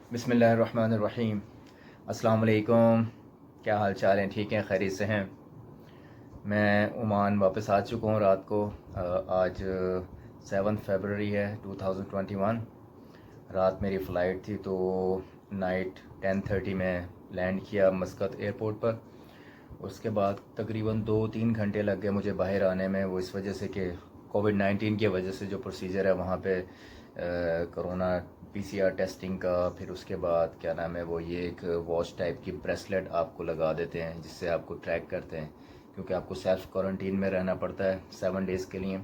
बिस्मिल्लाहिर्रहमानिर्रहीम। अस्सलाम वालेकुम। क्या हाल चाल हैं? ठीक हैं? खैरियत से हैं? मैं ओमान वापस आ चुका हूँ रात को। आज 7 फरवरी है 2021। रात मेरी फ़्लाइट थी तो नाइट 10:30 में लैंड किया मस्कत एयरपोर्ट पर। उसके बाद तकरीबन 2-3 घंटे लग गए मुझे बाहर आने में। वो इस वजह से कि कोविड-19 की वजह से जो प्रोसीजर है वहाँ पे कोरोना पीसीआर टेस्टिंग का, फिर उसके बाद क्या नाम है वो, ये एक वॉच टाइप की ब्रेसलेट आपको लगा देते हैं जिससे आपको ट्रैक करते हैं, क्योंकि आपको सेल्फ़ क्वारंटीन में रहना पड़ता है 7 डेज़ के लिए।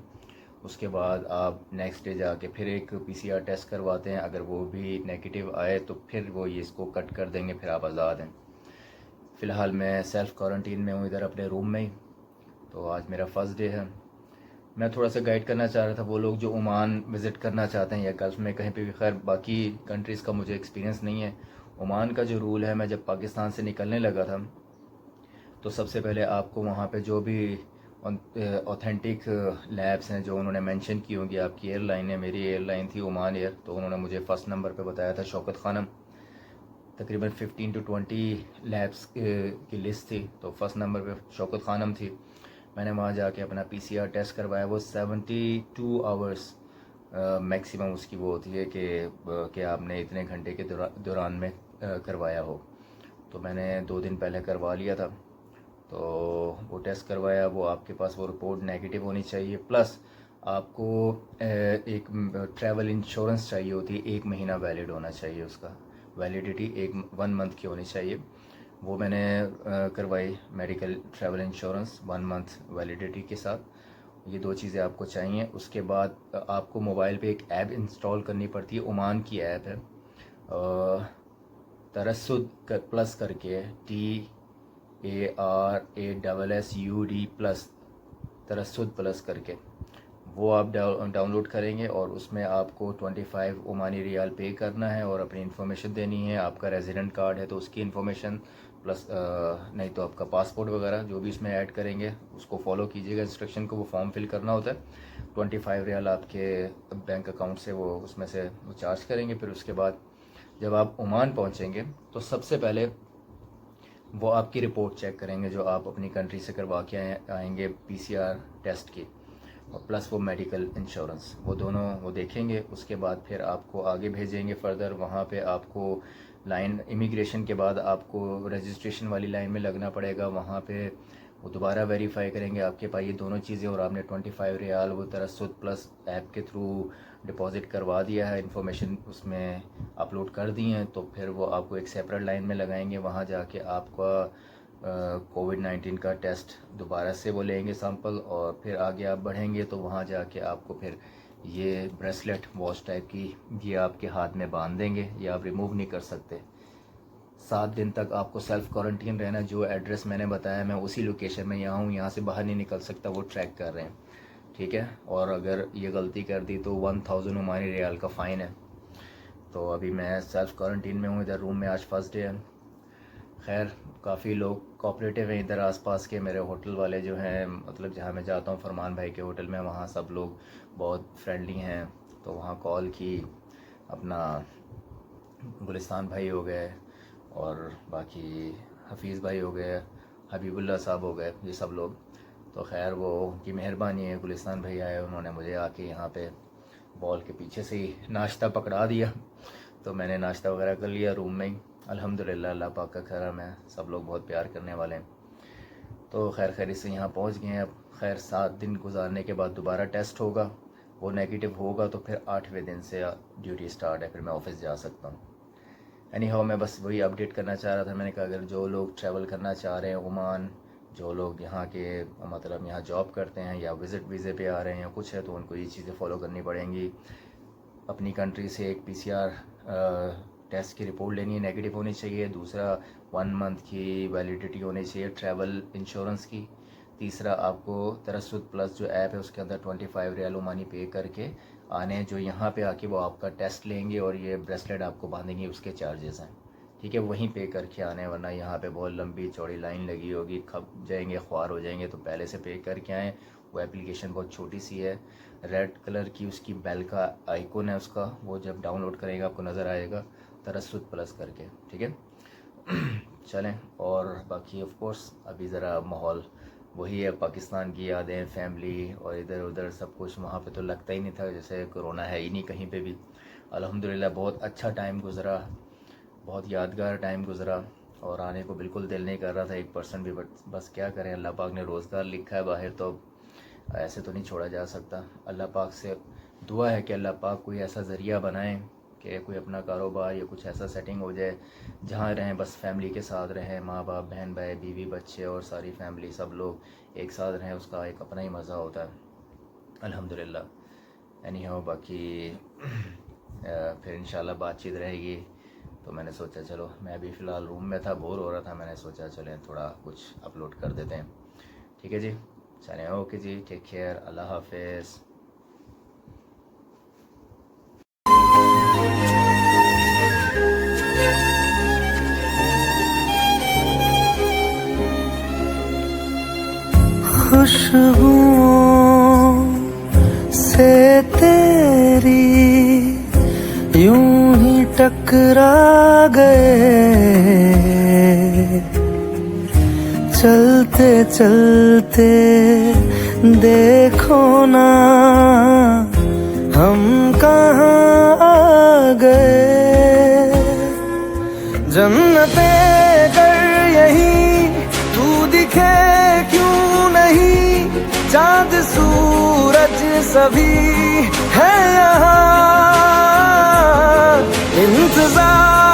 उसके बाद आप नेक्स्ट डे जाके फिर एक पीसीआर टेस्ट करवाते हैं। अगर वो भी नेगेटिव आए तो फिर वो ये इसको कट कर देंगे, फिर आप आज़ाद हैं। फ़िलहाल मैं सेल्फ़ क्वारंटीन में हूँ इधर अपने रूम में ही। तो आज मेरा फ़र्स्ट डे है। मैं थोड़ा सा गाइड करना चाह रहा था वो लोग जो ओमान विज़िट करना चाहते हैं या गल्फ़ में कहीं पे भी। खैर बाकी कंट्रीज़ का मुझे एक्सपीरियंस नहीं है। ओमान का जो रूल है, मैं जब पाकिस्तान से निकलने लगा था तो सबसे पहले आपको वहाँ पे जो भी ऑथेंटिक लैब्स हैं जो उन्होंने मेंशन की होंगी, आपकी एयरलाइन है, मेरी एयरलाइन थी ओमान एयर, तो उन्होंने मुझे फ़र्स्ट नंबर पे बताया था शौकत खानम। तकरीबन 15 to 20 लैब्स की लिस्ट थी, तो फर्स्ट नंबर पे शौकत खानम थी। मैंने वहाँ जाके अपना पीसीआर टेस्ट करवाया। वो 72 आवर्स मैक्सिमम उसकी वो होती है कि आपने इतने घंटे के दौरान में करवाया हो। तो मैंने 2 दिन पहले करवा लिया था। तो वो टेस्ट करवाया, वो आपके पास वो रिपोर्ट नेगेटिव होनी चाहिए, प्लस आपको एक ट्रैवल इंश्योरेंस चाहिए होती है, 1 महीना वैलिड होना चाहिए उसका। वैलिडिटी 1 मंथ की होनी चाहिए। वो मैंने करवाई, medical travel insurance 1 month validity के साथ। ये 2 चीज़ें आपको चाहिए। उसके बाद आपको मोबाइल पे एक ऐप इंस्टॉल करनी पड़ती है, ओमान की ऐप है, तरसुद प्लस करके, TARASSUD प्लस, तरसुद प्लस करके। वो आप डाउनलोड करेंगे और उसमें आपको 25 ओमानी रियाल पे करना है और अपनी इन्फॉर्मेशन देनी है। आपका रेजिडेंट कार्ड है तो उसकी इन्फॉर्मेशन, प्लस नहीं तो आपका पासपोर्ट वगैरह जो भी इसमें ऐड करेंगे उसको फॉलो कीजिएगा इंस्ट्रक्शन को। वो फॉर्म फिल करना होता है। 25 रियाल आपके बैंक अकाउंट से वो उसमें से वो चार्ज करेंगे। फिर उसके बाद जब आप ओमान पहुंचेंगे तो सबसे पहले वो आपकी रिपोर्ट चेक करेंगे जो आप अपनी कंट्री से करवा के आएंगे पीसीआर टेस्ट की, और प्लस वो मेडिकल इंश्योरेंस, वो दोनों वो देखेंगे। उसके बाद फिर आपको आगे भेजेंगे फर्दर। वहाँ पे आपको लाइन, इमिग्रेशन के बाद आपको रजिस्ट्रेशन वाली लाइन में लगना पड़ेगा। वहाँ पे वो दोबारा वेरीफाई करेंगे आपके पास ये दोनों चीज़ें, और आपने 25 रियाल वो तरसुद प्लस ऐप के थ्रू डिपॉजिट करवा दिया है, इन्फॉर्मेशन उसमें अपलोड कर दी हैं, तो फिर वो आपको एक सेपरेट लाइन में लगाएंगे। वहाँ जाके आपका कोविड-19 का टेस्ट दोबारा से वो लेंगे सैंपल, और फिर आगे आप बढ़ेंगे तो वहाँ जाके आपको फिर ये ब्रेसलेट वॉच टाइप की ये आपके हाथ में बांध देंगे, ये आप रिमूव नहीं कर सकते। 7 दिन तक आपको सेल्फ़ क्वारंटीन रहना। जो एड्रेस मैंने बताया मैं उसी लोकेशन में यहाँ हूँ, यहाँ से बाहर नहीं निकल सकता, वो ट्रैक कर रहे हैं, ठीक है। और अगर ये गलती कर दी तो 1000 ओमानी रियाल का फ़ाइन है। तो अभी मैं सेल्फ़ क्वारंटीन में हूँ इधर रूम में, आज फर्स्ट डे है। खैर काफ़ी लोग कोऑपरेटिव हैं इधर आसपास के, मेरे होटल वाले जो हैं, मतलब जहाँ मैं जाता हूँ फरमान भाई के होटल में, वहाँ सब लोग बहुत फ्रेंडली हैं। तो वहाँ कॉल की, अपना गुलिस्तान भाई हो गए और बाकी हफीज़ भाई हो गए, हबीबुल्ला साहब हो गए, ये सब लोग। तो खैर वो उनकी मेहरबानी है, गुलिस्तान भाई आए, उन्होंने मुझे आके यहाँ पे बॉल के पीछे से ही नाश्ता पकड़ा दिया। तो मैंने नाश्ता वगैरह कर लिया रूम में ही। अल्हम्दुलिल्लाह, अल्लाह पाक का करम है, सब लोग बहुत प्यार करने वाले हैं। तो खैर खैरियत से यहाँ पहुँच गए हैं। अब खैर 7 दिन गुजारने के बाद दोबारा टेस्ट होगा, वो नेगेटिव होगा तो फिर 8वें दिन से ड्यूटी स्टार्ट है, फिर मैं ऑफिस जा सकता हूँ। एनी हाउ, मैं बस वही अपडेट करना चाह रहा था। मैंने कहा अगर जो लोग ट्रैवल करना चाह रहे हैं ओमान, जो लोग यहाँ के मतलब यहाँ जॉब करते हैं या विज़िट वीज़े पे आ रहे हैं या कुछ है, तो उनको ये चीज़ें फॉलो करनी पड़ेंगी। अपनी कंट्री से एक पीसीआर टेस्ट की रिपोर्ट लेनी है, नेगेटिव होनी चाहिए। दूसरा 1 मंथ की वैलिडिटी होनी चाहिए ट्रैवल इंश्योरेंस की। तीसरा आपको तरसुद प्लस जो ऐप है उसके अंदर 25 रियाल ओमानी पे करके आने हैं, जो यहाँ पे आके वो आपका टेस्ट लेंगे और ये ब्रेसलेट आपको बांधेंगे, उसके चार्जेस हैं, ठीक है। वहीं पे करके आने, वरना यहाँ पे बहुत लंबी चौड़ी लाइन लगी होगी, खप जाएंगे, ख्वार हो जाएंगे। तो पहले से पे करके आएँ। वो एप्लीकेशन बहुत छोटी सी है, रेड कलर की उसकी बेल का आइकॉन है उसका, वो जब डाउनलोड करेंगे आपको नज़र आएगा। तरसुत प्लस करके, ठीक है। चलें, और बाकी ऑफ कोर्स अभी ज़रा माहौल वही है, पाकिस्तान की यादें, फैमिली और इधर उधर सब कुछ। वहाँ पे तो लगता ही नहीं था जैसे कोरोना है ही नहीं कहीं पे भी। अल्हम्दुलिल्लाह बहुत अच्छा टाइम गुज़रा, बहुत यादगार टाइम गुज़रा, और आने को बिल्कुल दिल नहीं कर रहा था 1% भी, बट बस क्या करें, अल्लाह पाक ने रोज़गार लिखा है बाहर, तो ऐसे तो नहीं छोड़ा जा सकता। अल्लाह पाक से दुआ है कि अल्लाह पाक कोई ऐसा ज़रिया बनाए कि कोई अपना कारोबार या कुछ ऐसा सेटिंग हो जाए जहाँ रहें, बस फैमिली के साथ रहें, माँ बाप, बहन भाई, बीवी, बच्चे और सारी फैमिली, सब लोग एक साथ रहें, उसका एक अपना ही मज़ा होता है अल्हम्दुलिल्लाह। एनी हो, बाकी फिर इंशाल्लाह बातचीत रहेगी। तो मैंने सोचा चलो, मैं भी फ़िलहाल रूम में था, बोर हो रहा था, मैंने सोचा चलें थोड़ा कुछ अपलोड कर देते हैं। ठीक है जी, चलें, ओके जी, टेक केयर, अल्लाह हाफिज़। खुशबुओं से तेरी यूं ही टकरा गए, चलते चलते देखो ना हम कहाँ आ गए। जन्नते कर यही तू दिखे क्यों नहीं, चांद सूरज सभी है यहाँ, इंतजार